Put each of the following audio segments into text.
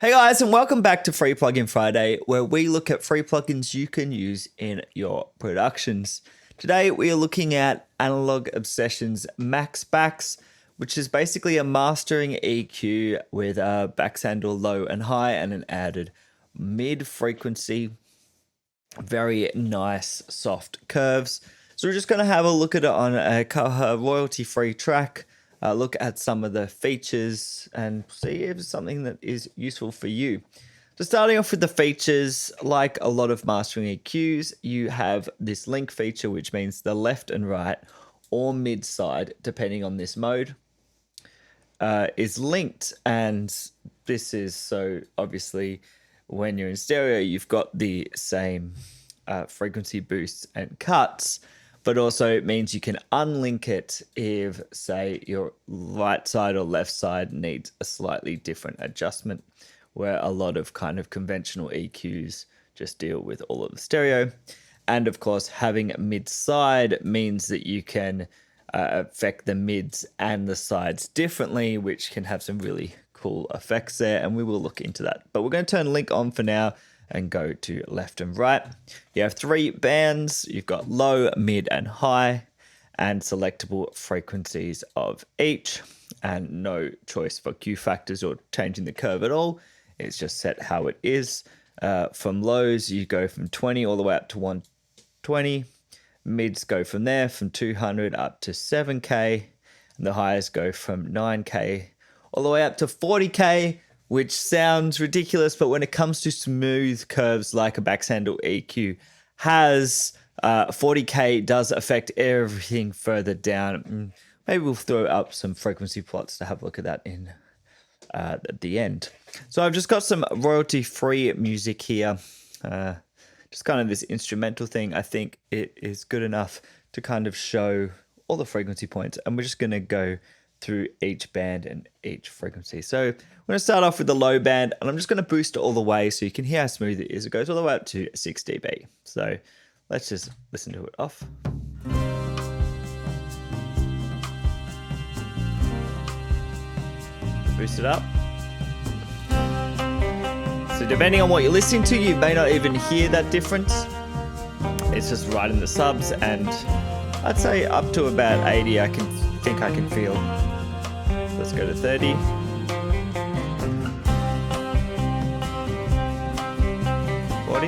Hey guys, and welcome back to Free Plugin Friday, where we look at free plugins you can use in your productions. Today we are looking at Analog Obsession's MaxBax, which is basically a mastering EQ with a baxandall low and high and an added mid frequency. Very nice soft curves. So we're just going to have a look at it on a royalty-free track. Look at some of the features and see if it's something that is useful for you. So starting off with the features, like a lot of mastering EQs, you have this link feature, which means the left and right or mid side, depending on this mode, is linked. And this is so obviously when you're in stereo, you've got the same frequency boosts and cuts, but also it means you can unlink it if, say, your right side or left side needs a slightly different adjustment, where a lot of kind of conventional EQs just deal with all of the stereo. And of course, having mid side means that you can affect the mids and the sides differently, which can have some really cool effects there, and we will look into that. But we're going to turn link on for now and go to left and right. You have 3 bands. You've got low, mid, and high, and selectable frequencies of each, and no choice for Q factors or changing the curve at all. It's just set how it is. From lows, you go from 20 all the way up to 120. Mids go from there from 200 up to 7K, and the highs go from 9K all the way up to 40K, which sounds ridiculous, but when it comes to smooth curves like a baxandall EQ has, 40K does affect everything further down. Maybe we'll throw up some frequency plots to have a look at that in at the end. So I've just got some royalty-free music here, just kind of this instrumental thing. I think it is good enough to kind of show all the frequency points, and we're just going to go through each band and each frequency. So we're going to start off with the low band, and I'm just going to boost it all the way so you can hear how smooth it is. It goes all the way up to 6 dB. So let's just listen to it off. Boost it up. So depending on what you're listening to, you may not even hear that difference. It's just right in the subs, and I'd say up to about 80 I can feel. Let's go to 30. 40.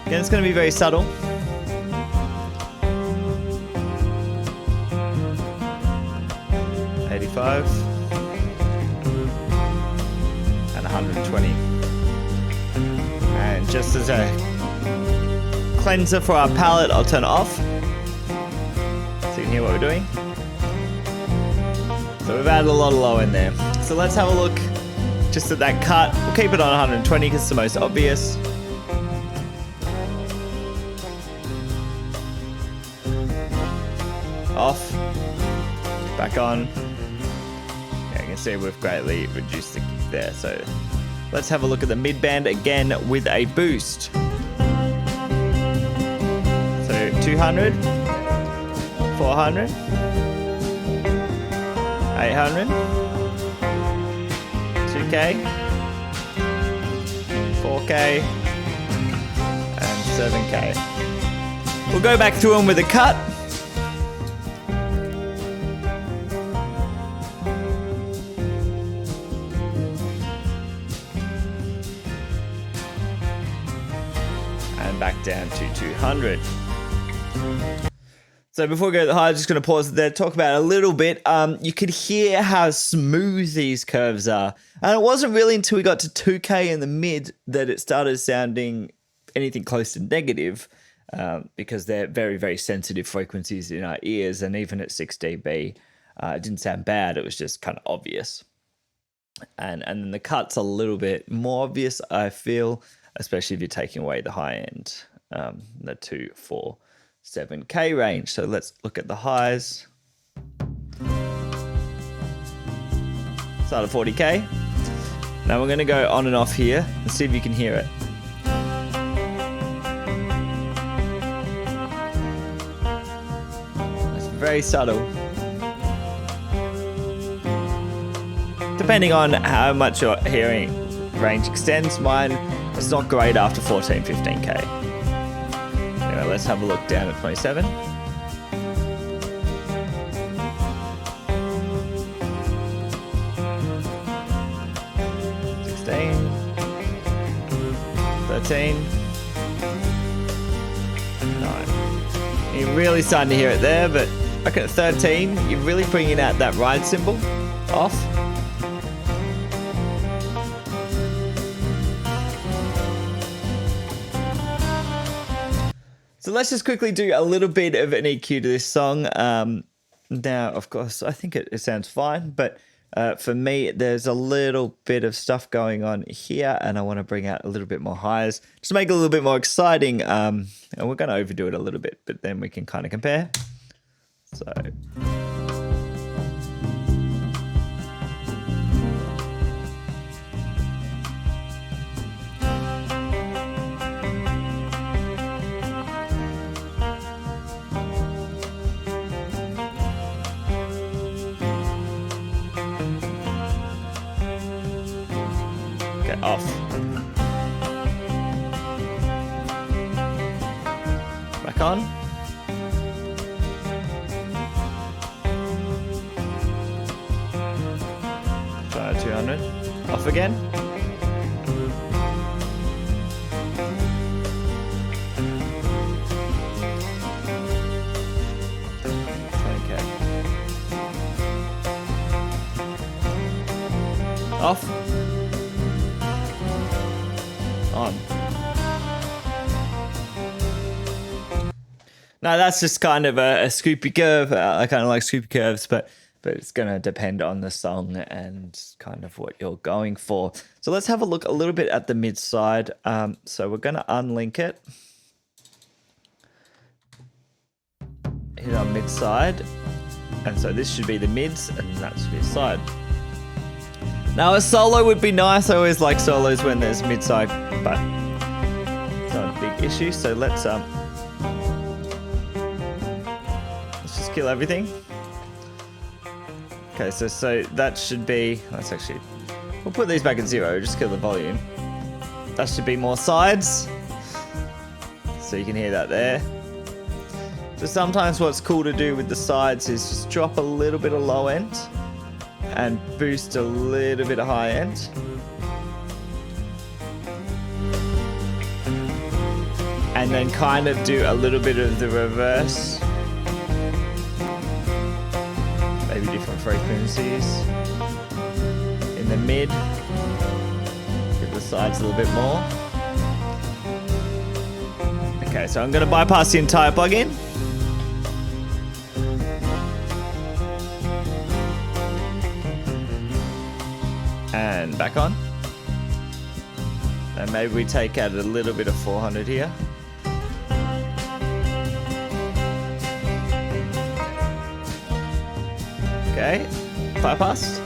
Again, it's going to be very subtle. 85. And 120. And just as a cleanser for our palette, I'll turn it off so you can hear what we're doing. So we've added a lot of low in there. So let's have a look just at that cut. We'll keep it on 120 because it's the most obvious. Off. Back on. Yeah, you can see we've greatly reduced the kick there. So let's have a look at the mid band again with a boost. So 200, 400, 800, 2K, 4K, and 7K. We'll go back through them with a cut. And back down to 200. So before we go to the high, I'm just going to pause there, talk about it a little bit. You could hear how smooth these curves are. And it wasn't really until we got to 2K in the mid that it started sounding anything close to negative, because they're very, very sensitive frequencies in our ears. And even at 6 dB, it didn't sound bad. It was just kind of obvious. And then the cut's a little bit more obvious, I feel, especially if you're taking away the high end, the 2, 4, 7K range. So let's look at the highs. Start at 40K. Now we're going to go on and off here and see if you can hear it. It's very subtle. depending on how much your hearing range extends. Mine is not great after 14, 15k. Anyway, let's have a look down at 27. 13. 9. You're really starting to hear it there, but back at 13, you're really bringing out that ride cymbal off. So let's just quickly do a little bit of an EQ to this song. Now, of course, I think it sounds fine, but for me, there's a little bit of stuff going on here, and I want to bring out a little bit more highs just to make it a little bit more exciting. And we're going to overdo it a little bit, but then we can kind of compare. So. Off. Back on. Try 200. Off again. Okay. Off. On. Now that's just kind of a scoopy curve. I kind of like scoopy curves, but it's going to depend on the song and kind of what you're going for. So let's have a look a little bit at the mid side. So we're going to unlink it. Hit on mid side. And so this should be the mids and that should be a side. Now a solo would be nice. I always like solos when there's mid side, but it's not a big issue. So let's just kill everything. Okay, so that should be, let's actually, we'll put these back at 0, just kill the volume. That should be more sides. So you can hear that there. So sometimes what's cool to do with the sides is just drop a little bit of low end and boost a little bit of high end. And then kind of do a little bit of the reverse. Maybe different frequencies. In the mid, give the sides a little bit more. Okay, so I'm going to bypass the entire plugin. And back on. And maybe we take out a little bit of 400 here. Okay, bypass.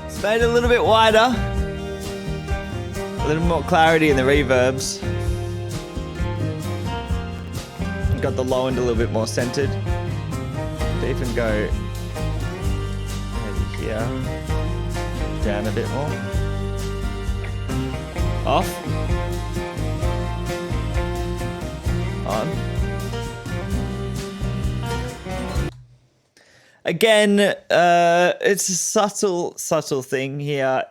It's made it a little bit wider. A little more clarity in the reverbs. Got the low end a little bit more centered. To even go maybe here, down a bit more. Off. On. Again, it's a subtle thing here.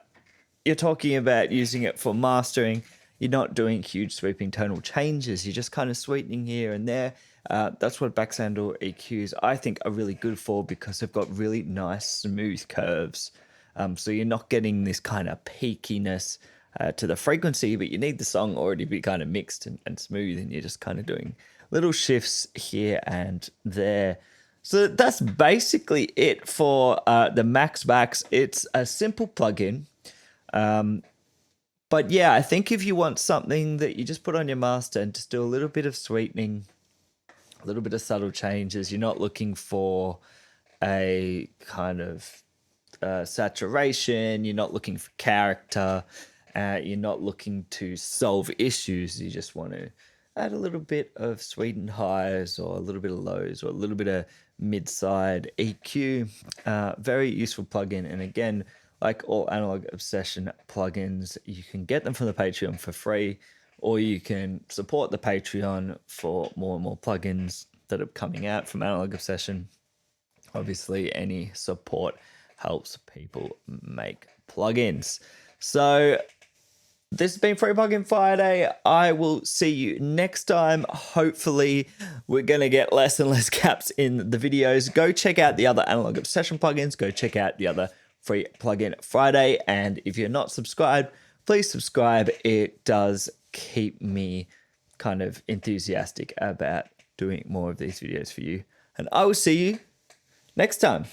You're talking about using it for mastering. You're not doing huge sweeping tonal changes. You're just kind of sweetening here and there. That's what baxandall EQs, I think, are really good for because they've got really nice smooth curves. So you're not getting this kind of peakiness to the frequency, but you need the song already be kind of mixed and smooth, and you're just kind of doing little shifts here and there. So that's basically it for the MaxBax. It's a simple plugin. But yeah, I think if you want something that you just put on your master and just do a little bit of sweetening, a little bit of subtle changes, you're not looking for a kind of saturation, you're not looking for character, you're not looking to solve issues, you just want to add a little bit of sweetened highs or a little bit of lows or a little bit of mid-side EQ. Very useful plugin. And again, like all Analog Obsession plugins, you can get them from the Patreon for free, or you can support the Patreon for more and more plugins that are coming out from Analog Obsession. Obviously, any support helps people make plugins. So this has been Free Plugin Friday. I will see you next time. Hopefully, we're going to get less and less gaps in the videos. Go check out the other Analog Obsession plugins. Go check out the other Free Plugin Friday. And if you're not subscribed, please subscribe. It does keep me kind of enthusiastic about doing more of these videos for you. And I will see you next time.